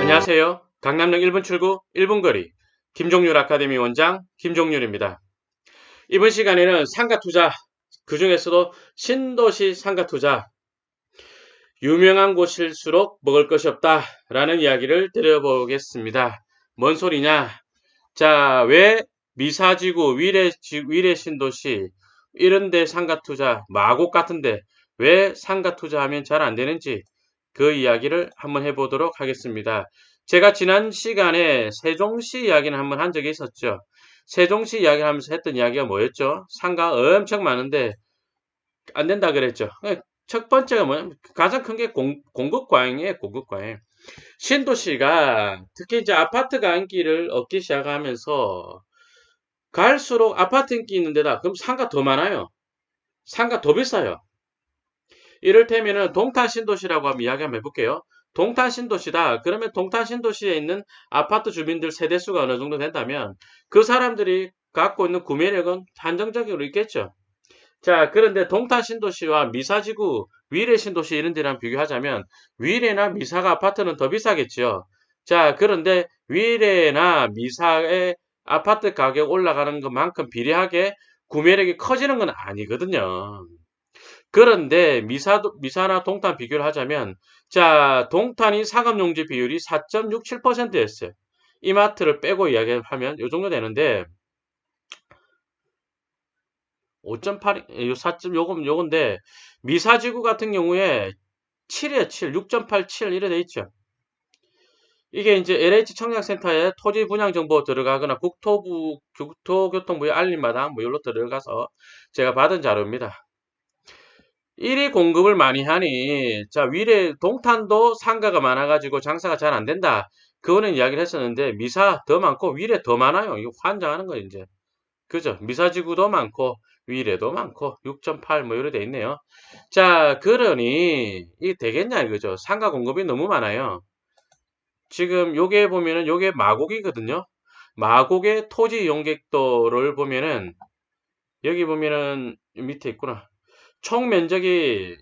안녕하세요. 강남역 1분 출구 1분 거리 김종률 아카데미 원장 김종률입니다. 이번 시간에는 상가 투자, 그 중에서도 신도시 상가 투자, 유명한 곳일수록 먹을 것이 없다라는 이야기를 드려보겠습니다. 뭔 소리냐? 자, 왜 미사지구, 위례 신도시 이런 데 상가 투자, 마곡 같은데 왜 상가 투자하면 잘 안 되는지 그 이야기를 한번 해보도록 하겠습니다. 제가 지난 시간에 세종시 이야기는 한번 한 적이 있었죠. 세종시 이야기 하면서 했던 이야기가 뭐였죠? 상가 엄청 많은데 안 된다 그랬죠. 첫 번째가 뭐냐면 가장 큰 게 공급 과잉이에요. 공급 과잉. 신도시가 특히 이제 아파트가 인기를 얻기 시작하면서 갈수록 아파트 인기 있는 데다 그럼 상가 더 많아요. 상가 더 비싸요. 이를테면은 동탄 신도시라고 한번 이야기 한번 해볼게요. 동탄 신도시다. 그러면 동탄 신도시에 있는 아파트 주민들 세대수가 어느 정도 된다면 그 사람들이 갖고 있는 구매력은 한정적으로 있겠죠. 자, 그런데 동탄 신도시와 미사지구, 위례 신도시 이런 데랑 비교하자면 위례나 미사가 아파트는 더 비싸겠죠. 자, 그런데 위례나 미사의 아파트 가격 올라가는 것만큼 비례하게 구매력이 커지는 건 아니거든요. 그런데 미사나 동탄 비교를 하자면, 자, 동탄이 상업용지 비율이 4.67%였어요. 이마트를 빼고 이야기하면 요 정도 되는데, 5.8, 요 4점, 요건데, 미사지구 같은 경우에 7이에요, 7. 6.87 이래 돼 있죠. 이게 이제 LH 청약센터에 토지 분양 정보 들어가거나 국토교통부의 알림마당 뭐 여기로 들어가서 제가 받은 자료입니다. 1위 공급을 많이 하니, 자, 위례, 동탄도 상가가 많아가지고 장사가 잘 안 된다. 그거는 이야기를 했었는데, 미사 더 많고, 위례 더 많아요. 이거 환장하는 거예요, 이제. 그죠? 미사지구도 많고, 위례도 많고, 6.8 뭐 이래 돼 있네요. 자, 그러니, 이게 되겠냐, 이거죠. 상가 공급이 너무 많아요. 지금 요게 보면은, 요게 마곡이거든요. 마곡의 토지 이용객도를 보면은, 여기 보면은, 밑에 있구나. 총 면적이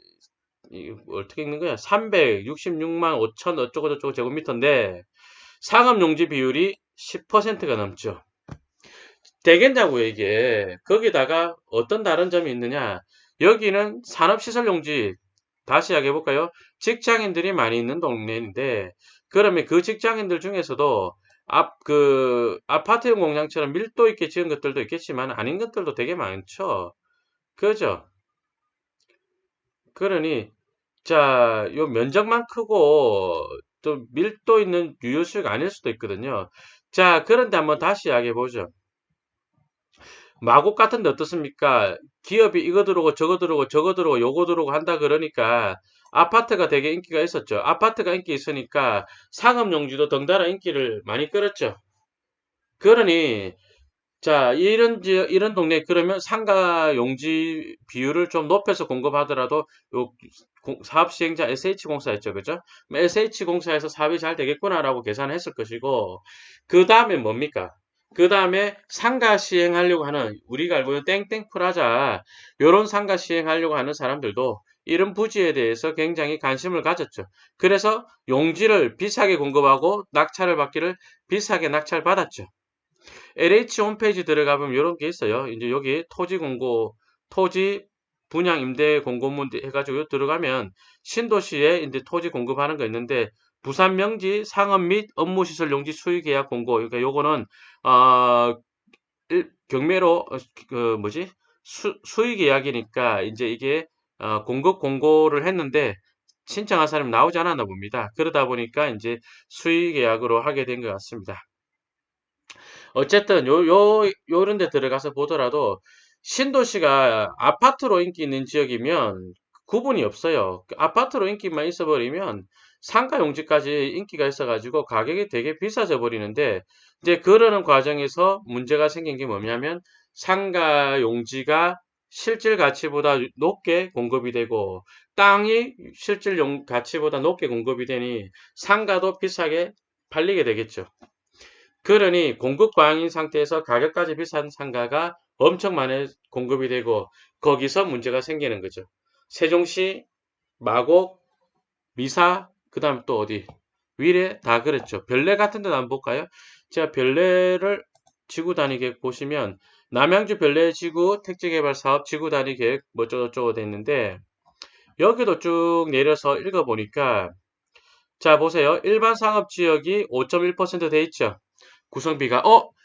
어떻게 읽는 거야? 366만 5천 어쩌고저쩌고 제곱미터인데 상업용지 비율이 10%가 넘죠. 되겠냐고요, 이게. 거기다가 어떤 다른 점이 있느냐? 여기는 산업시설용지, 다시 이야기해 볼까요? 직장인들이 많이 있는 동네인데, 그러면 그 직장인들 중에서도 아파트용 공장처럼 밀도 있게 지은 것들도 있겠지만 아닌 것들도 되게 많죠. 그죠? 그러니 자, 요 면적만 크고 또 밀도 있는 유효수가 아닐 수도 있거든요. 자, 그런데 한번 다시 이야기해 보죠. 마곡 같은데 어떻습니까? 기업이 이거 들어오고 저거 들어오고 저거 들어오고 요거 들어오고 한다 그러니까 아파트가 되게 인기가 있었죠. 아파트가 인기 있으니까 상업용지도 덩달아 인기를 많이 끌었죠. 그러니 자, 이런 동네, 그러면 상가 용지 비율을 좀 높여서 공급하더라도, 요, 사업 시행자 SH공사 있죠, 그죠? SH공사에서 사업이 잘 되겠구나라고 계산을 했을 것이고, 그 다음에 뭡니까? 그 다음에 상가 시행하려고 하는, 우리가 알고 있는 땡땡 프라자, 요런 상가 시행하려고 하는 사람들도 이런 부지에 대해서 굉장히 관심을 가졌죠. 그래서 용지를 비싸게 공급하고 낙찰을 받기를 비싸게 낙찰받았죠. LH 홈페이지 들어가보면 이런 게 있어요. 이제 여기 토지 공고, 토지 분양 임대 공고문 해가지고 들어가면 신도시에 이제 토지 공급하는 거 있는데 부산 명지 상업 및 업무시설 용지 수의계약 공고. 그러니까 요거는 어, 경매로 그 뭐지 수의계약이니까 이제 이게 공급 공고를 했는데 신청한 사람이 나오지 않았나 봅니다. 그러다 보니까 이제 수의계약으로 하게 된 것 같습니다. 어쨌든 요런 데 들어가서 보더라도 신도시가 아파트로 인기 있는 지역이면 구분이 없어요. 아파트로 인기만 있어버리면 상가 용지까지 인기가 있어가지고 가격이 되게 비싸져 버리는데 이제 그러는 과정에서 문제가 생긴 게 뭐냐면 상가 용지가 실질 가치보다 높게 공급이 되고 땅이 실질 가치보다 높게 공급이 되니 상가도 비싸게 팔리게 되겠죠. 그러니 공급 과잉인 상태에서 가격까지 비싼 상가가 엄청 많이 공급이 되고 거기서 문제가 생기는 거죠. 세종시, 마곡, 미사, 그 다음 또 어디? 위례 다 그랬죠. 별내 같은 데도 한번 볼까요? 제가 별내를 지구 단위 계획 보시면 남양주 별내 지구 택지개발 사업 지구 단위 계획 뭐 어쩌고저쩌고 돼 있는데 여기도 쭉 내려서 읽어보니까 자 보세요. 일반 상업 지역이 5.1%돼 있죠. 구성비가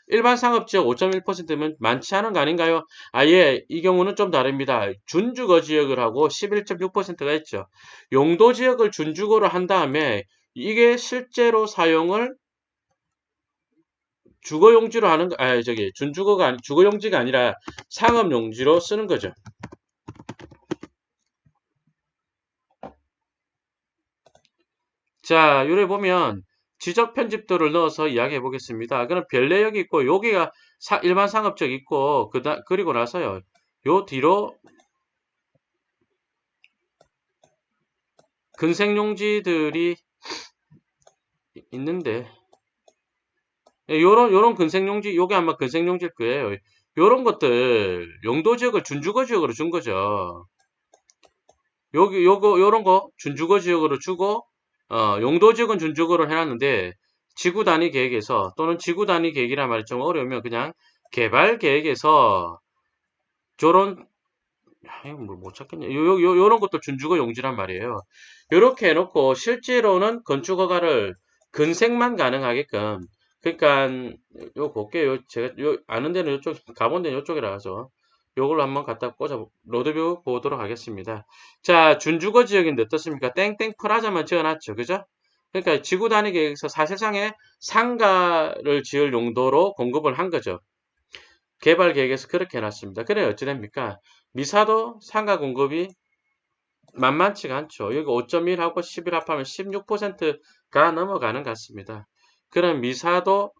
일반 상업지역 5.1%면 많지 않은 거 아닌가요? 아예 이 경우는 좀 다릅니다. 준주거 지역을 하고 11.6%가 있죠. 용도 지역을 준주거로 한 다음에 이게 실제로 사용을 주거용지로 하는 거, 저기 준주거가 주거용지가 아니라 상업용지로 쓰는 거죠. 자, 요래 보면 지적 편집도를 넣어서 이야기해 보겠습니다. 그럼 별내역이 있고 여기가 일반 상업적 있고 그리고 나서요. 요 뒤로 근생용지들이 있는데 요런 근생용지 요게 아마 근생용지일 거예요. 요런 것들 용도 지역을 준주거 지역으로 준 거죠. 요런 거 준주거 지역으로 주고 용도 지역은 준주거로 해놨는데 지구 단위 계획에서 또는 지구 단위 계획이라 말이 좀 어려우면 그냥 개발 계획에서 저런 이거 못 찾겠네. 요런 것도 준주거 용지란 말이에요. 요렇게 해놓고 실제로는 건축 허가를 근생만 가능하게끔 그러니까 요 볼게요. 제가 아는 데는 요쪽 가본 데는 요쪽이라서 요걸로 한번 갖다 꽂아 로드뷰 보도록 하겠습니다. 자, 준주거 지역인데 어떻습니까? 땡땡 프라자만 지어놨죠. 그죠? 그러니까 지구 단위 계획에서 사실상의 상가를 지을 용도로 공급을 한 거죠. 개발 계획에서 그렇게 해놨습니다. 그래 어찌 됩니까? 미사도 상가 공급이 만만치가 않죠. 여기 5.1하고 11 합하면 16%가 넘어가는 것 같습니다. 그럼 미사도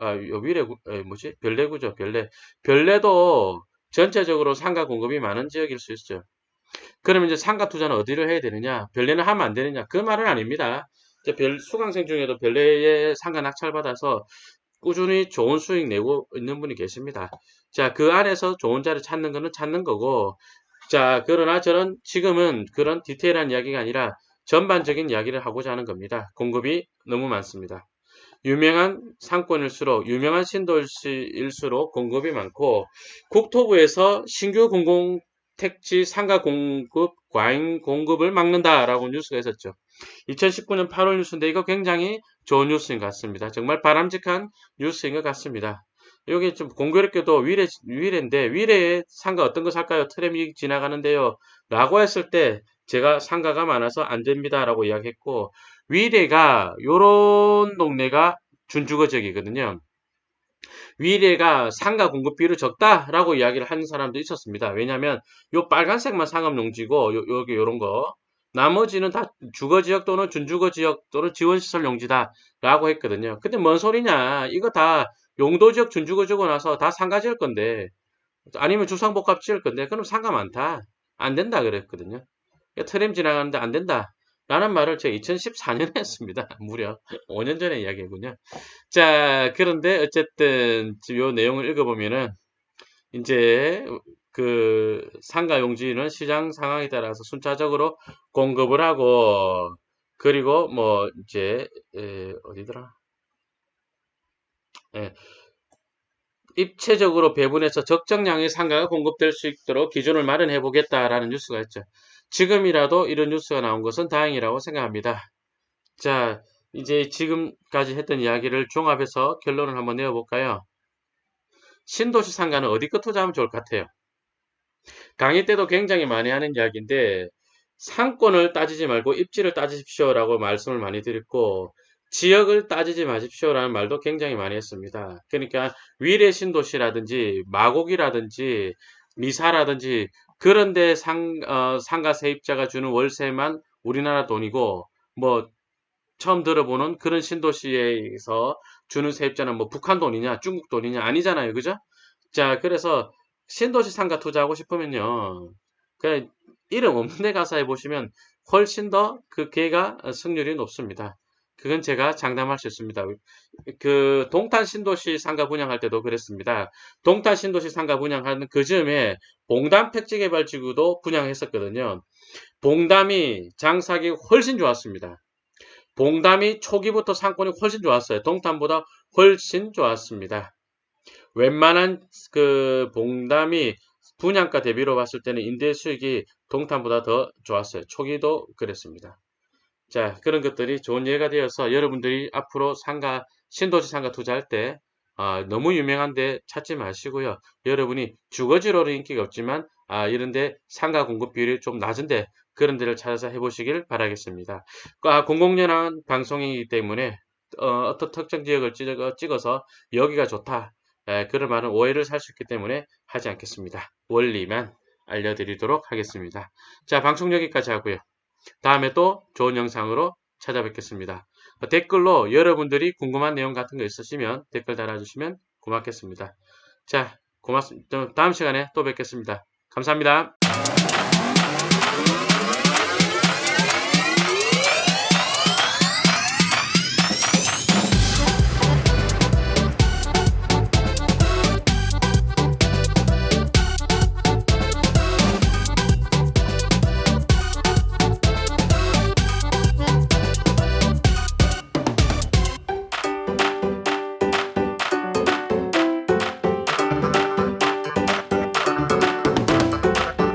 위례 뭐지? 별내구죠. 별내도 전체적으로 상가 공급이 많은 지역일 수 있어요. 그러면 이제 상가 투자는 어디를 해야 되느냐? 별내는 하면 안 되느냐? 그 말은 아닙니다. 이제 수강생 중에도 별내에 상가 낙찰받아서 꾸준히 좋은 수익 내고 있는 분이 계십니다. 자, 그 안에서 좋은 자리 찾는 거는 찾는 거고, 자, 그러나 저는 지금은 그런 디테일한 이야기가 아니라 전반적인 이야기를 하고자 하는 겁니다. 공급이 너무 많습니다. 유명한 상권일수록, 유명한 신도시일수록 공급이 많고, 국토부에서 신규 공공택지 상가 공급, 과잉 공급을 막는다라고 뉴스가 있었죠. 2019년 8월 뉴스인데 이거 굉장히 좋은 뉴스인 것 같습니다. 정말 바람직한 뉴스인 것 같습니다. 여기 좀 공교롭게도 위례인데 위례에 상가 어떤 거 살까요? 트램이 지나가는데요. 라고 했을 때 제가 상가가 많아서 안 됩니다. 라고 이야기했고 위례가 요런 동네가 준주거 지역이거든요. 위례가 상가 공급 비율이 적다라고 이야기를 하는 사람도 있었습니다. 왜냐하면 요 빨간색만 상업용지고 여기 요런 거 나머지는 다 주거지역 또는 준주거지역 또는 지원시설 용지다라고 했거든요. 근데 뭔 소리냐? 이거 다 용도지역 준주거 주고 나서 다 상가 지을 건데 아니면 주상복합 지을 건데 그럼 상가 많다. 안 된다 그랬거든요. 트램 지나가는데 안 된다. 라는 말을 제가 2014년에 했습니다. 무려 5년 전의 이야기군요. 자, 그런데 어쨌든 요 내용을 읽어보면은 이제 그 상가 용지는 시장 상황에 따라서 순차적으로 공급을 하고 그리고 뭐 이제 어디더라? 예, 입체적으로 배분해서 적정량의 상가가 공급될 수 있도록 기준을 마련해 보겠다라는 뉴스가 있죠. 지금이라도 이런 뉴스가 나온 것은 다행이라고 생각합니다. 자, 이제 지금까지 했던 이야기를 종합해서 결론을 한번 내어볼까요? 신도시 상가는 어디 거 투자하면 좋을 것 같아요? 강의 때도 굉장히 많이 하는 이야기인데 상권을 따지지 말고 입지를 따지십시오라고 말씀을 많이 드렸고 지역을 따지지 마십시오라는 말도 굉장히 많이 했습니다. 그러니까 위례 신도시라든지 마곡이라든지 미사라든지 그런데 상가 세입자가 주는 월세만 우리나라 돈이고 뭐 처음 들어보는 그런 신도시에서 주는 세입자는 뭐 북한 돈이냐 중국 돈이냐 아니잖아요. 그죠? 자, 그래서 신도시 상가 투자하고 싶으면요. 그냥 이름 없는 데 가서 해보시면 훨씬 더 그 걔가 승률이 높습니다. 그건 제가 장담할 수 있습니다. 그 동탄 신도시 상가 분양할 때도 그랬습니다. 동탄 신도시 상가 분양하는 그 즈음에 봉담 택지개발지구도 분양했었거든요. 봉담이 장사하기 훨씬 좋았습니다. 봉담이 초기부터 상권이 훨씬 좋았어요. 동탄보다 훨씬 좋았습니다. 웬만한 그 봉담이 분양가 대비로 봤을 때는 임대 수익이 동탄보다 더 좋았어요. 초기도 그랬습니다. 자, 그런 것들이 좋은 예가 되어서 여러분들이 앞으로 신도시 상가 투자할 때 너무 유명한데 찾지 마시고요. 여러분이 주거지로는 인기가 없지만 이런데 상가 공급 비율이 좀 낮은데 그런 데를 찾아서 해보시길 바라겠습니다. 00년한 방송이기 때문에 어떤 특정 지역을 찍어서 여기가 좋다. 그런 말은 오해를 살 수 있기 때문에 하지 않겠습니다. 원리만 알려드리도록 하겠습니다. 자, 방송 여기까지 하고요. 다음에 또 좋은 영상으로 찾아뵙겠습니다. 댓글로 여러분들이 궁금한 내용 같은 거 있으시면 댓글 달아주시면 고맙겠습니다. 자, 고맙습니다. 다음 시간에 또 뵙겠습니다. 감사합니다.